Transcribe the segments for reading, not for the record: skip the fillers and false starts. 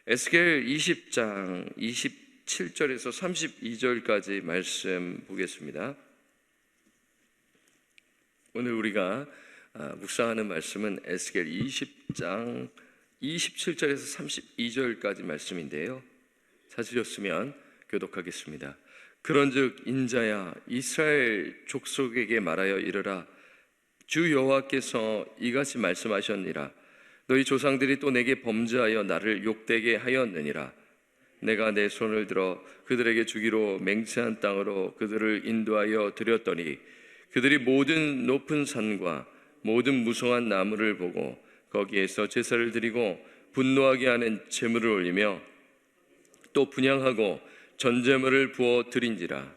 에스겔 20장 27절에서 32절까지 말씀 보겠습니다. 오늘 우리가 묵상하는 말씀은 에스겔 20장 27절에서 32절까지 말씀인데요, 찾으셨으면 교독하겠습니다. 그런즉 인자야, 이스라엘 족속에게 말하여 이르라. 주 여호와께서 이같이 말씀하셨니라. 너희 조상들이 또 내게 범죄하여 나를 욕되게 하였느니라. 내가 내 손을 들어 그들에게 주기로 맹세한 땅으로 그들을 인도하여 드렸더니 그들이 모든 높은 산과 모든 무성한 나무를 보고 거기에서 제사를 드리고 분노하게 하는 제물을 올리며 또 분향하고 전제물을 부어 드린지라.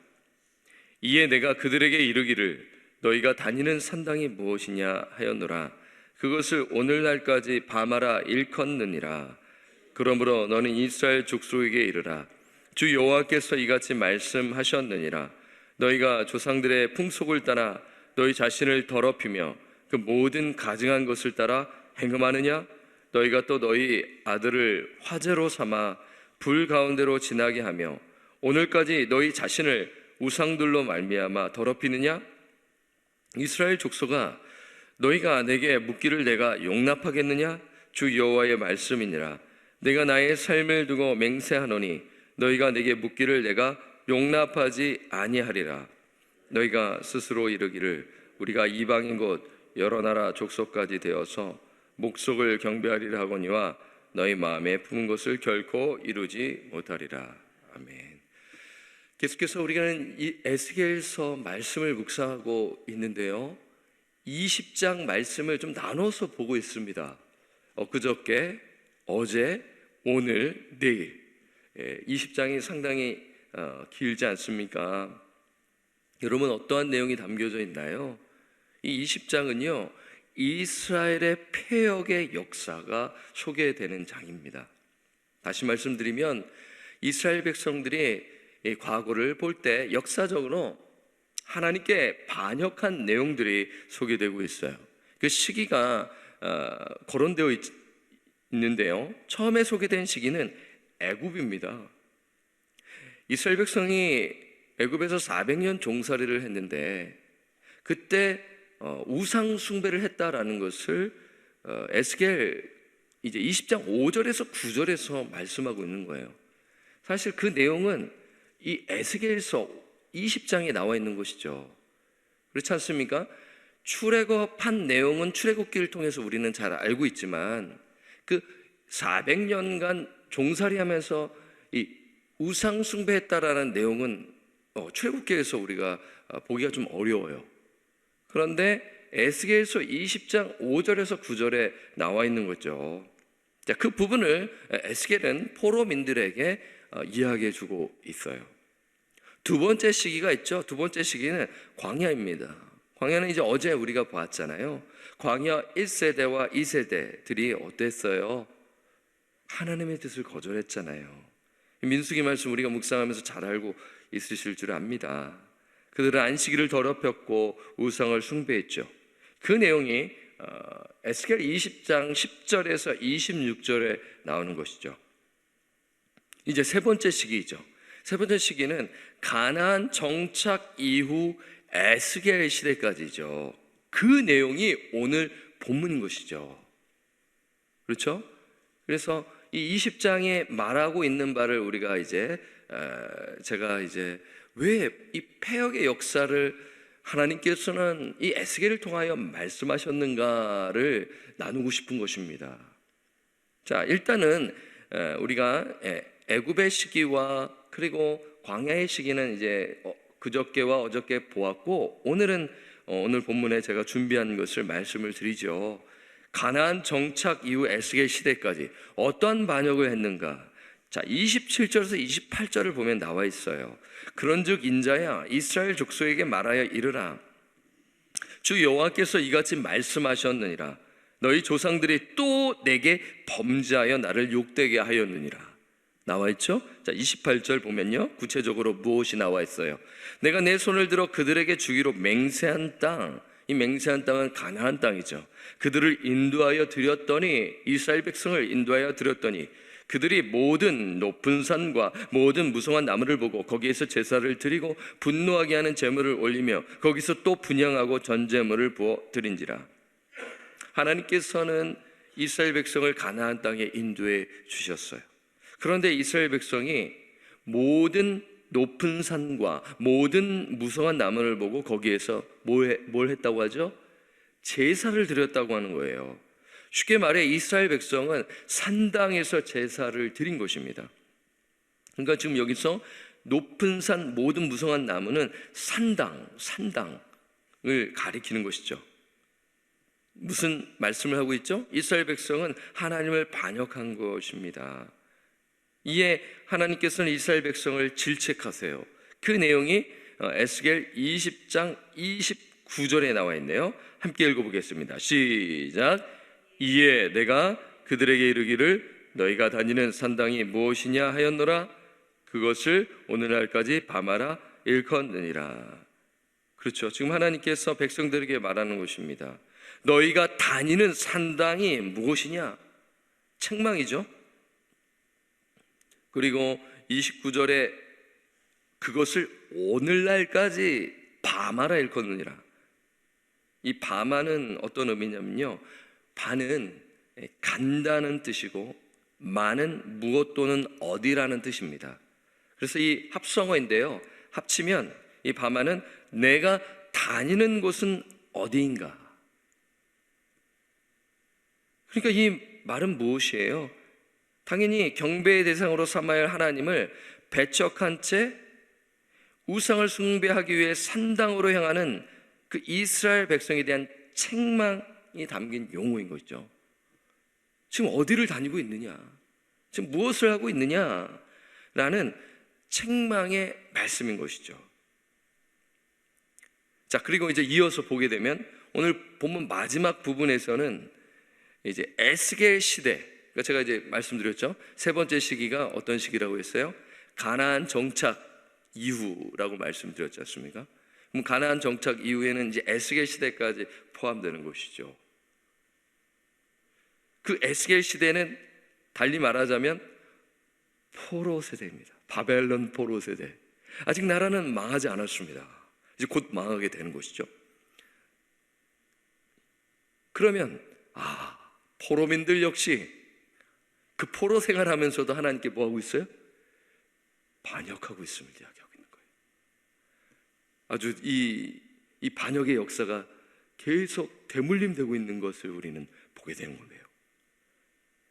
이에 내가 그들에게 이르기를 너희가 다니는 산당이 무엇이냐 하였노라. 그것을 오늘날까지 밤하라 일컫느니라. 그러므로 너는 이스라엘 족속에게 이르라. 주 여호와께서 이같이 말씀하셨느니라. 너희가 조상들의 풍속을 따라 너희 자신을 더럽히며 그 모든 가증한 것을 따라 행음하느냐? 너희가 또 너희 아들을 화제로 삼아 불 가운데로 지나게 하며 오늘까지 너희 자신을 우상들로 말미암아 더럽히느냐? 이스라엘 족속아, 너희가 내게 묻기를 내가 용납하겠느냐? 주 여호와의 말씀이니라. 내가 나의 삶을 두고 맹세하노니 너희가 내게 묻기를 내가 용납하지 아니하리라. 너희가 스스로 이르기를 우리가 이방인 곳 여러 나라 족속까지 되어서 목속을 경배하리라 하거니와 너희 마음에 품은 것을 결코 이루지 못하리라. 아멘. 계속해서 우리는 이 에스겔서 말씀을 묵상하고 있는데요, 20장 말씀을 좀 나눠서 보고 있습니다. 그저께, 어제, 오늘, 내일 20장이 상당히 길지 않습니까? 여러분, 어떠한 내용이 담겨져 있나요? 이 20장은요 이스라엘의 패역의 역사가 소개되는 장입니다. 다시 말씀드리면 이스라엘 백성들이 이 과거를 볼 때 역사적으로 하나님께 반역한 내용들이 소개되고 있어요. 그 시기가 거론되어 있는데요, 처음에 소개된 시기는 애굽입니다. 이스라엘 백성이 애굽에서 400년 종살이를 했는데 그때 우상 숭배를 했다라는 것을 에스겔 이제 20장 5절에서 9절에서 말씀하고 있는 거예요. 사실 그 내용은 이 에스겔서 20장에 나와 있는 것이죠. 그렇지 않습니까? 출애굽한 내용은 출애굽기를 통해서 우리는 잘 알고 있지만 그 400년간 종살이하면서 이 우상 숭배했다라는 내용은 출애굽기에서 우리가 보기가 좀 어려워요. 그런데 에스겔서 20장 5절에서 9절에 나와 있는 거죠. 자, 그 부분을 에스겔은 포로민들에게 이야기해 주고 있어요. 두 번째 시기가 있죠. 두 번째 시기는 광야입니다. 광야는 이제 어제 우리가 보았잖아요. 광야 1세대와 2세대들이 어땠어요? 하나님의 뜻을 거절했잖아요. 민수기 말씀 우리가 묵상하면서 잘 알고 있으실 줄 압니다. 그들은 안식일을 더럽혔고 우상을 숭배했죠. 그 내용이 에스겔 20장 10절에서 26절에 나오는 것이죠. 이제 세 번째 시기이죠. 세 번째 시기는 가나안 정착 이후 에스겔 시대까지죠. 그 내용이 오늘 본문인 것이죠. 그렇죠? 그래서 이 20장에 말하고 있는 바를 우리가 이제 제가 이제 왜 이 패역의 역사를 하나님께서는 이 에스겔을 통하여 말씀하셨는가를 나누고 싶은 것입니다. 자, 일단은 우리가 애굽의 시기와 그리고 광야의 시기는 이제 그저께와 어저께 보았고, 오늘은 오늘 본문에 제가 준비한 것을 말씀을 드리죠. 가나안 정착 이후 에스겔 시대까지 어떠한 반역을 했는가? 자, 27절에서 28절을 보면 나와 있어요. 그런즉 인자야, 이스라엘 족속에게 말하여 이르라. 주 여호와께서 이같이 말씀하셨느니라. 너희 조상들이 또 내게 범죄하여 나를 욕되게 하였느니라. 나와 있죠? 자, 28절 보면요, 구체적으로 무엇이 나와 있어요? 내가 내 손을 들어 그들에게 주기로 맹세한 땅, 이 맹세한 땅은 가나안 땅이죠. 그들을 인도하여 드렸더니, 이스라엘 백성을 인도하여 드렸더니 그들이 모든 높은 산과 모든 무성한 나무를 보고 거기에서 제사를 드리고 분노하게 하는 제물을 올리며 거기서 또 분향하고 전제물을 부어 드린지라. 하나님께서는 이스라엘 백성을 가나안 땅에 인도해 주셨어요. 그런데 이스라엘 백성이 모든 높은 산과 모든 무성한 나무를 보고 거기에서 뭘 했다고 하죠? 제사를 드렸다고 하는 거예요. 쉽게 말해 이스라엘 백성은 산당에서 제사를 드린 것입니다. 그러니까 지금 여기서 높은 산 모든 무성한 나무는 산당을 가리키는 것이죠. 무슨 말씀을 하고 있죠? 이스라엘 백성은 하나님을 반역한 것입니다. 이에 하나님께서는 이스라엘 백성을 질책하세요. 그 내용이 에스겔 20장 29절에 나와 있네요. 함께 읽어보겠습니다. 시작. 이에 내가 그들에게 이르기를 너희가 다니는 산당이 무엇이냐 하였노라. 그것을 오늘날까지 밤하라 일컫느니라. 그렇죠. 지금 하나님께서 백성들에게 말하는 것입니다. 너희가 다니는 산당이 무엇이냐? 책망이죠. 그리고 29절에 그것을 오늘날까지 밤하라 일컫느니라. 이 밤하는 어떤 의미냐면요, 반은 간다는 뜻이고 만은 무엇 또는 어디라는 뜻입니다. 그래서 이 합성어인데요, 합치면 이 밤하는 내가 다니는 곳은 어디인가. 그러니까 이 말은 무엇이에요? 당연히 경배의 대상으로 삼아야 할 하나님을 배척한 채 우상을 숭배하기 위해 산당으로 향하는 그 이스라엘 백성에 대한 책망이 담긴 용어인 것이죠. 지금 어디를 다니고 있느냐? 지금 무엇을 하고 있느냐? 라는 책망의 말씀인 것이죠. 자, 그리고 이제 이어서 보게 되면 오늘 본문 마지막 부분에서는 이제 에스겔 시대, 그러니까 제가 이제 말씀드렸죠. 세 번째 시기가 어떤 시기라고 했어요? 가나안 정착 이후라고 말씀드렸지 않습니까? 그럼 가나안 정착 이후에는 이제 에스겔 시대까지 포함되는 것이죠. 그 에스겔 시대는 달리 말하자면 포로 세대입니다. 바벨론 포로 세대. 아직 나라는 망하지 않았습니다. 이제 곧 망하게 되는 것이죠. 그러면 포로민들 역시 그 포로 생활하면서도 하나님께 뭐하고 있어요? 반역하고 있음을 이야기하고 있는 거예요. 아주 이 반역의 역사가 계속 대물림되고 있는 것을 우리는 보게 되는 거예요.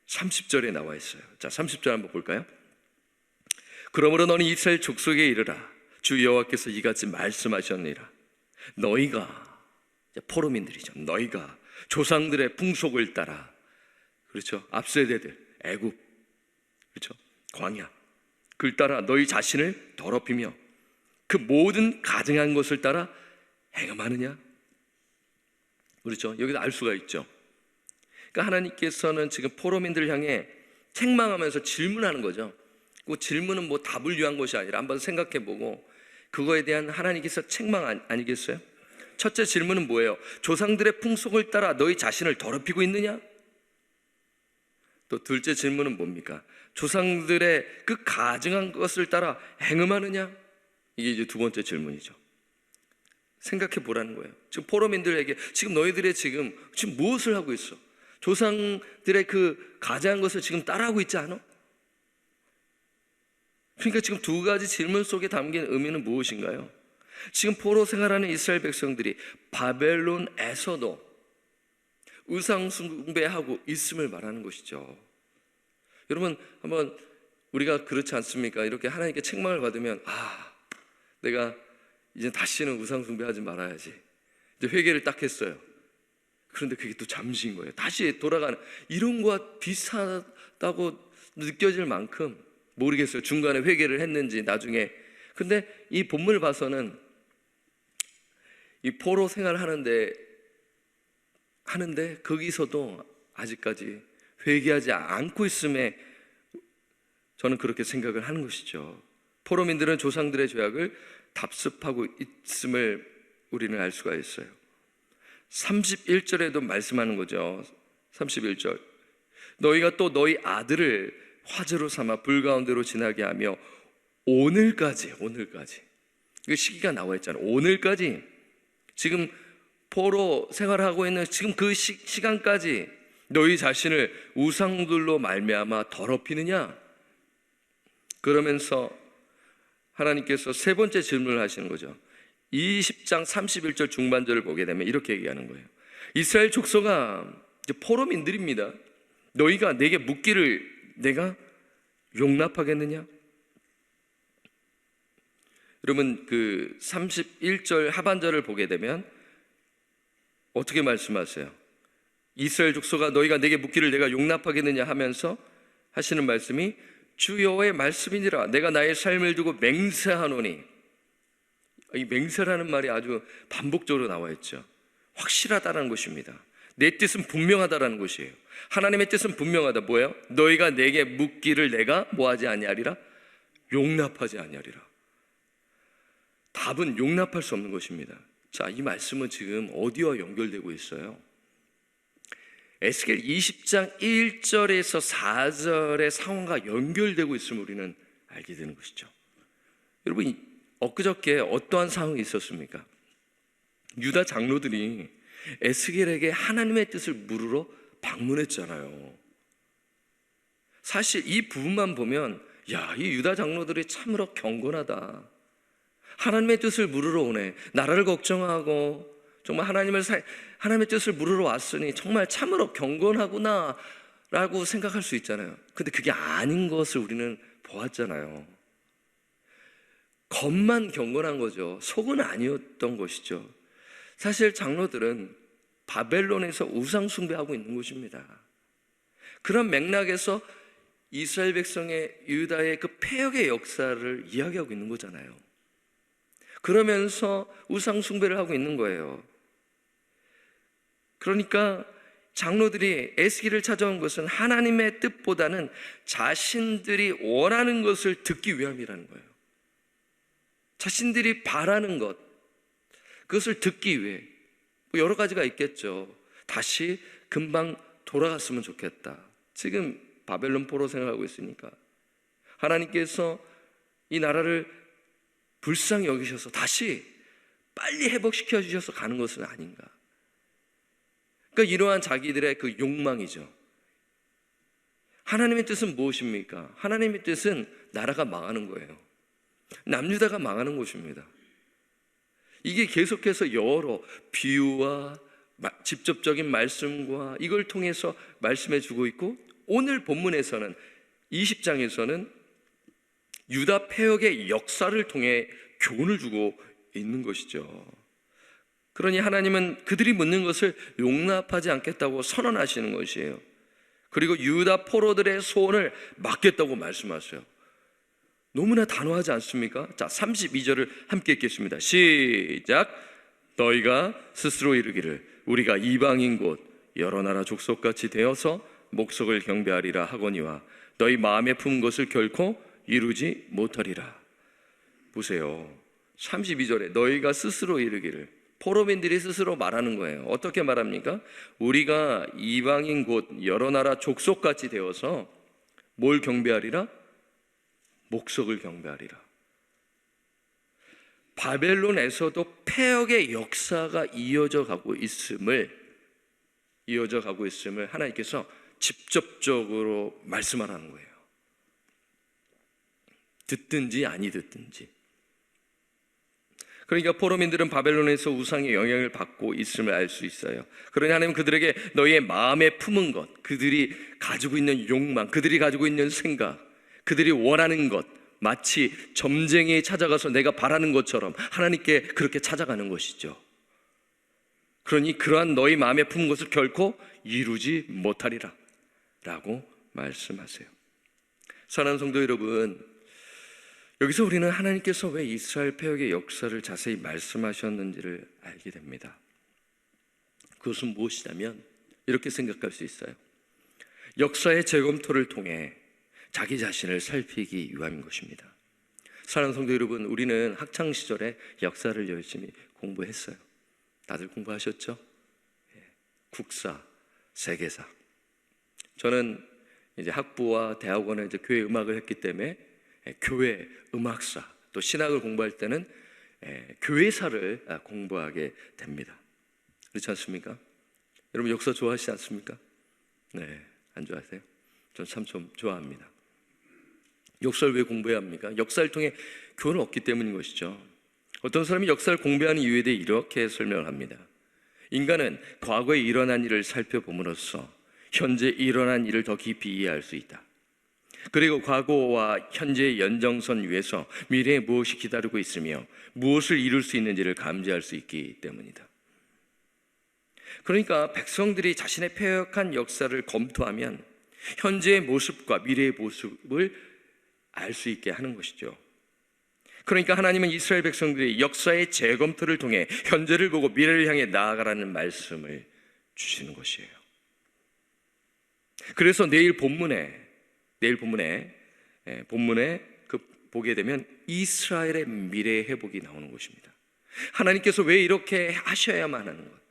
30절에 나와 있어요. 자, 30절 한번 볼까요? 그러므로 너는 이스라엘 족속에 이르라. 주 여호와께서 이같이 말씀하셨느니라. 너희가, 포로민들이죠. 너희가 조상들의 풍속을 따라, 그렇죠, 앞세대들 애굽, 그렇죠, 광야, 그를 따라 너희 자신을 더럽히며 그 모든 가증한 것을 따라 행함하느냐? 그렇죠. 여기서 알 수가 있죠. 그러니까 하나님께서는 지금 포로민들을 향해 책망하면서 질문하는 거죠. 그 질문은 뭐 답을 위한 것이 아니라 한번 생각해보고 그거에 대한 하나님께서 책망 아니겠어요? 첫째 질문은 뭐예요? 조상들의 풍속을 따라 너희 자신을 더럽히고 있느냐? 또 둘째 질문은 뭡니까? 조상들의 그 가증한 것을 따라 행음하느냐? 이게 이제 두 번째 질문이죠. 생각해 보라는 거예요. 지금 포로민들에게 지금 너희들의 지금 무엇을 하고 있어? 조상들의 그 가증한 것을 지금 따라하고 있지 않아? 그러니까 지금 두 가지 질문 속에 담긴 의미는 무엇인가요? 지금 포로 생활하는 이스라엘 백성들이 바벨론에서도 우상 숭배하고 있음을 말하는 것이죠. 여러분, 한번 우리가 그렇지 않습니까? 이렇게 하나님께 책망을 받으면 내가 이제 다시는 우상 숭배하지 말아야지. 이제 회개를 딱 했어요. 그런데 그게 또 잠시인 거예요. 다시 돌아가는, 이런 거와 비슷하다고 느껴질 만큼 모르겠어요. 중간에 회개를 했는지 나중에. 근데 이 본문을 봐서는 이 포로 생활을 하는데 거기서도 아직까지 회개하지 않고 있음에 저는 그렇게 생각을 하는 것이죠. 포로민들은 조상들의 죄악을 답습하고 있음을 우리는 알 수가 있어요. 31절에도 말씀하는 거죠. 31절. 너희가 또 너희 아들을 화제로 삼아 불 가운데로 지나게 하며 오늘까지 그 시기가 나와 있잖아요. 오늘까지 지금 포로 생활하고 있는 지금 그 시간까지 너희 자신을 우상들로 말미암아 더럽히느냐? 그러면서 하나님께서 세 번째 질문을 하시는 거죠. 20장 31절 중반절을 보게 되면 이렇게 얘기하는 거예요. 이스라엘 족속아, 이제 포로민들입니다. 너희가 내게 묻기를 내가 용납하겠느냐? 여러분, 그 31절 하반절을 보게 되면 어떻게 말씀하세요? 이스라엘 족속아, 너희가 내게 묻기를 내가 용납하겠느냐 하면서 하시는 말씀이 주 여호와의 말씀이니라. 내가 나의 삶을 두고 맹세하노니. 이 맹세라는 말이 아주 반복적으로 나와 있죠. 확실하다는 것입니다. 내 뜻은 분명하다라는 것이에요. 하나님의 뜻은 분명하다. 뭐예요? 너희가 내게 묻기를 내가 뭐하지 아니하리라? 용납하지 아니하리라. 답은 용납할 수 없는 것입니다. 자, 이 말씀은 지금 어디와 연결되고 있어요? 에스겔 20장 1절에서 4절의 상황과 연결되고 있음을 우리는 알게 되는 것이죠. 여러분, 엊그저께 어떠한 상황이 있었습니까? 유다 장로들이 에스겔에게 하나님의 뜻을 물으러 방문했잖아요. 사실 이 부분만 보면 이 유다 장로들이 참으로 경건하다. 하나님의 뜻을 물으러 오네. 나라를 걱정하고 정말 하나님의 뜻을 물으러 왔으니 정말 참으로 경건하구나 라고 생각할 수 있잖아요. 근데 그게 아닌 것을 우리는 보았잖아요. 겉만 경건한 거죠. 속은 아니었던 것이죠. 사실 장로들은 바벨론에서 우상 숭배하고 있는 것입니다. 그런 맥락에서 이스라엘 백성의 유다의 그 패역의 역사를 이야기하고 있는 거잖아요. 그러면서 우상 숭배를 하고 있는 거예요. 그러니까 장로들이 에스겔을 찾아온 것은 하나님의 뜻보다는 자신들이 원하는 것을 듣기 위함이라는 거예요. 자신들이 바라는 것, 그것을 듣기 위해 여러 가지가 있겠죠. 다시 금방 돌아갔으면 좋겠다. 지금 바벨론 포로 생활하고 있으니까 하나님께서 이 나라를 불쌍히 여기셔서 다시 빨리 회복시켜 주셔서 가는 것은 아닌가. 그러니까 이러한 자기들의 그 욕망이죠. 하나님의 뜻은 무엇입니까? 하나님의 뜻은 나라가 망하는 거예요. 남유다가 망하는 것입니다. 이게 계속해서 여러 비유와 직접적인 말씀과 이걸 통해서 말씀해 주고 있고, 오늘 본문에서는 20장에서는 유다 패역의 역사를 통해 교훈을 주고 있는 것이죠. 그러니 하나님은 그들이 묻는 것을 용납하지 않겠다고 선언하시는 것이에요. 그리고 유다 포로들의 소원을 막겠다고 말씀하세요. 너무나 단호하지 않습니까? 자, 32절을 함께 읽겠습니다. 시작. 너희가 스스로 이르기를 우리가 이방인 곳 여러 나라 족속같이 되어서 목석을 경배하리라 하거니와 너희 마음에 품은 것을 결코 이루지 못하리라. 보세요. 32절에 너희가 스스로 이르기를, 포로민들이 스스로 말하는 거예요. 어떻게 말합니까? 우리가 이방인 곳 여러 나라 족속같이 되어서 뭘 경배하리라? 목석을 경배하리라. 바벨론에서도 패역의 역사가 이어져 가고 있음을 하나님께서 직접적으로 말씀하라는 거예요. 듣든지 아니 듣든지. 그러니까 포로민들은 바벨론에서 우상의 영향을 받고 있음을 알 수 있어요. 그러니 하나님은 그들에게 너희의 마음에 품은 것, 그들이 가지고 있는 욕망, 그들이 가지고 있는 생각, 그들이 원하는 것, 마치 점쟁이에 찾아가서 내가 바라는 것처럼 하나님께 그렇게 찾아가는 것이죠. 그러니 그러한 너희 마음에 품은 것을 결코 이루지 못하리라 라고 말씀하세요. 사랑하는 성도 여러분, 여기서 우리는 하나님께서 왜 이스라엘 패역의 역사를 자세히 말씀하셨는지를 알게 됩니다. 그것은 무엇이냐면 이렇게 생각할 수 있어요. 역사의 재검토를 통해 자기 자신을 살피기 위함인 것입니다. 사랑하는 성도 여러분, 우리는 학창시절에 역사를 열심히 공부했어요. 다들 공부하셨죠? 국사, 세계사. 저는 이제 학부와 대학원에 이제 교회 음악을 했기 때문에 교회 음악사, 또 신학을 공부할 때는 교회사를 공부하게 됩니다. 그렇지 않습니까? 여러분 역사 좋아하시지 않습니까? 네, 안 좋아하세요? 전 참 좀 좋아합니다. 역사를 왜 공부해야 합니까? 역사를 통해 교훈을 얻기 때문인 것이죠. 어떤 사람이 역사를 공부하는 이유에 대해 이렇게 설명을 합니다. 인간은 과거에 일어난 일을 살펴봄으로써 현재 일어난 일을 더 깊이 이해할 수 있다. 그리고 과거와 현재의 연장선 위에서 미래에 무엇이 기다리고 있으며 무엇을 이룰 수 있는지를 감지할 수 있기 때문이다. 그러니까 백성들이 자신의 폐역한 역사를 검토하면 현재의 모습과 미래의 모습을 알 수 있게 하는 것이죠. 그러니까 하나님은 이스라엘 백성들이 역사의 재검토를 통해 현재를 보고 미래를 향해 나아가라는 말씀을 주시는 것이에요. 그래서 내일 본문에 보게 되면 이스라엘의 미래 회복이 나오는 것입니다. 하나님께서 왜 이렇게 하셔야만 하는 것?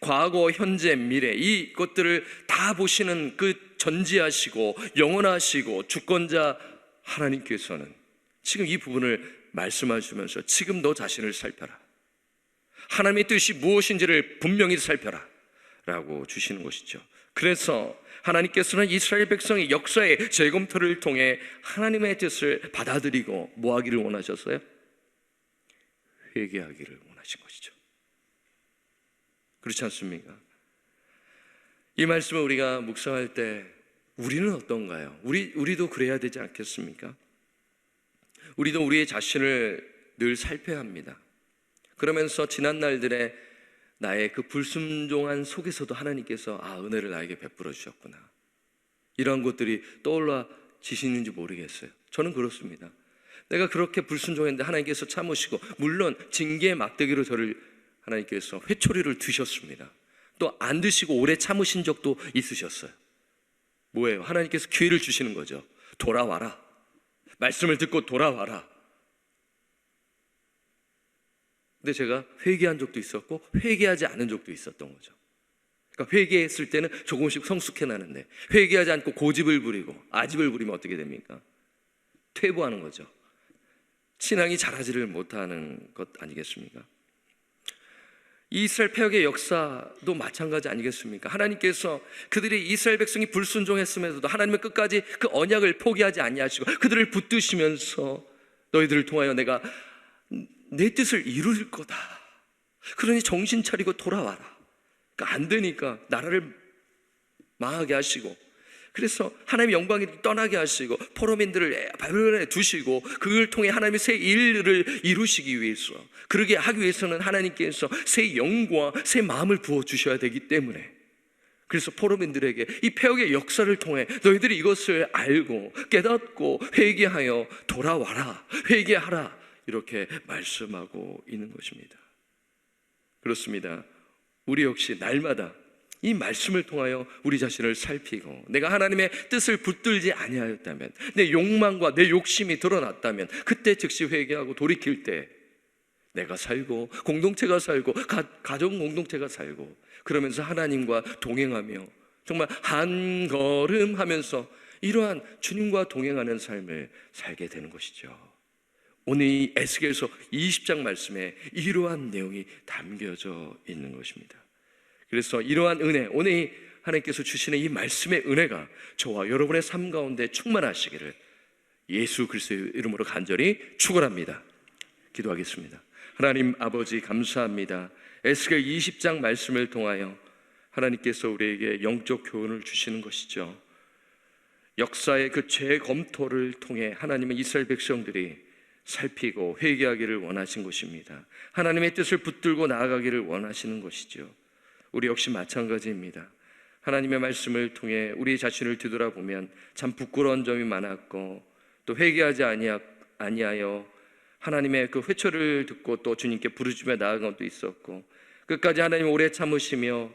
과거, 현재, 미래 이것들을 다 보시는 그 전지하시고 영원하시고 주권자 하나님께서는 지금 이 부분을 말씀하시면서 지금 너 자신을 살펴라, 하나님의 뜻이 무엇인지를 분명히 살펴라 라고 주시는 것이죠. 그래서 하나님께서는 이스라엘 백성의 역사의 재검토를 통해 하나님의 뜻을 받아들이고 뭐 하기를 원하셨어요? 회개하기를 원하신 것이죠. 그렇지 않습니까? 이 말씀을 우리가 묵상할 때 우리는 어떤가요? 우리도 그래야 되지 않겠습니까? 우리도 우리의 자신을 늘 살펴야 합니다. 그러면서 지난 날들의 나의 그 불순종한 속에서도 하나님께서 은혜를 나에게 베풀어 주셨구나, 이러한 것들이 떠올라지시는지 모르겠어요. 저는 그렇습니다. 내가 그렇게 불순종했는데 하나님께서 참으시고, 물론 징계의 막대기로 저를 하나님께서 회초리를 드셨습니다. 또 안 드시고 오래 참으신 적도 있으셨어요. 뭐예요? 하나님께서 기회를 주시는 거죠. 돌아와라, 말씀을 듣고 돌아와라. 근데 제가 회개한 적도 있었고 회개하지 않은 적도 있었던 거죠. 그러니까 회개했을 때는 조금씩 성숙해 나는데, 회개하지 않고 고집을 부리고 아집을 부리면 어떻게 됩니까? 퇴보하는 거죠. 신앙이 자라지를 못하는 것 아니겠습니까? 이스라엘 폐역의 역사도 마찬가지 아니겠습니까? 하나님께서 그들이 이스라엘 백성이 불순종했음에도 하나님은 끝까지 그 언약을 포기하지 아니하시고 그들을 붙드시면서 너희들을 통하여 내가 내 뜻을 이룰 거다, 그러니 정신 차리고 돌아와라. 그러니까 안 되니까 나라를 망하게 하시고, 그래서 하나님의 영광이 떠나게 하시고 포로민들을 바벨론에 두시고 그걸 통해 하나님의 새 일을 이루시기 위해서, 그러게 하기 위해서는 하나님께서 새 영과 새 마음을 부어주셔야 되기 때문에, 그래서 포로민들에게 이 폐역의 역사를 통해 너희들이 이것을 알고 깨닫고 회개하여 돌아와라, 회개하라, 이렇게 말씀하고 있는 것입니다. 그렇습니다. 우리 역시 날마다 이 말씀을 통하여 우리 자신을 살피고, 내가 하나님의 뜻을 붙들지 아니하였다면, 내 욕망과 내 욕심이 드러났다면 그때 즉시 회개하고 돌이킬 때 내가 살고 공동체가 살고 가정 공동체가 살고, 그러면서 하나님과 동행하며 정말 한 걸음 하면서 이러한 주님과 동행하는 삶을 살게 되는 것이죠. 오늘 이 에스겔서 20장 말씀에 이러한 내용이 담겨져 있는 것입니다. 그래서 이러한 은혜, 오늘 하나님께서 주시는 이 말씀의 은혜가 저와 여러분의 삶 가운데 충만하시기를 예수 그리스도의 이름으로 간절히 축원합니다. 기도하겠습니다. 하나님 아버지, 감사합니다. 에스겔 20장 말씀을 통하여 하나님께서 우리에게 영적 교훈을 주시는 것이죠. 역사의 그 재검토를 통해 하나님의 이스라엘 백성들이 살피고 회개하기를 원하신 것입니다. 하나님의 뜻을 붙들고 나아가기를 원하시는 것이죠. 우리 역시 마찬가지입니다. 하나님의 말씀을 통해 우리 자신을 뒤돌아보면 참 부끄러운 점이 많았고, 또 회개하지 아니하여 하나님의 그 회초를 듣고 또 주님께 부르짖으며 나아간 것도 있었고, 끝까지 하나님 오래 참으시며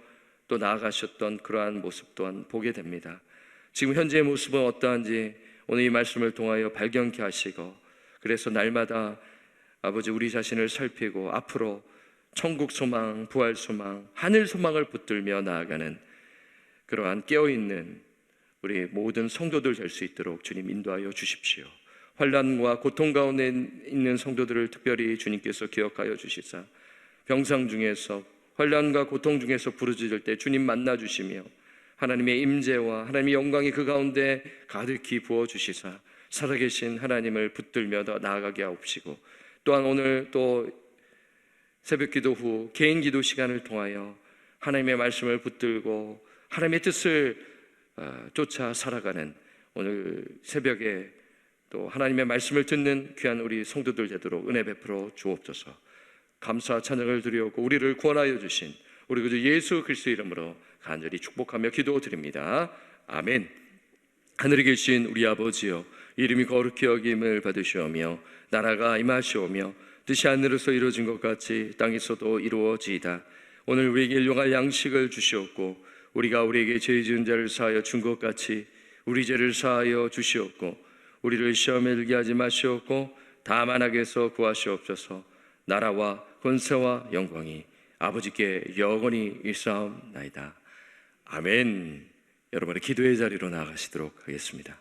또 나아가셨던 그러한 모습 또한 보게 됩니다. 지금 현재의 모습은 어떠한지 오늘 이 말씀을 통하여 발견케 하시고, 그래서 날마다 아버지 우리 자신을 살피고 앞으로 천국 소망, 부활 소망, 하늘 소망을 붙들며 나아가는 그러한 깨어있는 우리 모든 성도들 될 수 있도록 주님 인도하여 주십시오. 환난과 고통 가운데 있는 성도들을 특별히 주님께서 기억하여 주시사 병상 중에서 환난과 고통 중에서 부르짖을 때 주님 만나 주시며 하나님의 임재와 하나님의 영광이 그 가운데 가득히 부어 주시사 살아계신 하나님을 붙들며 더 나아가게 하옵시고, 또한 오늘 또 새벽기도 후 개인 기도 시간을 통하여 하나님의 말씀을 붙들고 하나님의 뜻을 쫓아 살아가는 오늘 새벽에 또 하나님의 말씀을 듣는 귀한 우리 성도들 되도록 은혜 베풀어 주옵소서. 감사 찬양을 드리옵고 우리를 구원하여 주신 우리 구주 예수 그리스도 이름으로 간절히 축복하며 기도드립니다. 아멘. 하늘에 계신 우리 아버지여, 이름이 거룩히 여김을 받으시오며 나라가 임하시오며 뜻이 하늘에서 이루어진 것 같이 땅에서도 이루어지이다. 오늘 우리에게 일용할 양식을 주시옵고 우리가 우리에게 죄 지은 자를 사하여 준 것 같이 우리 죄를 사하여 주시옵고 우리를 시험에 들게 하지 마시옵고 다만 악에서 구하시옵소서. 나라와 권세와 영광이 아버지께 영원히 있사옵나이다. 아멘. 여러분의 기도의 자리로 나아가시도록 하겠습니다.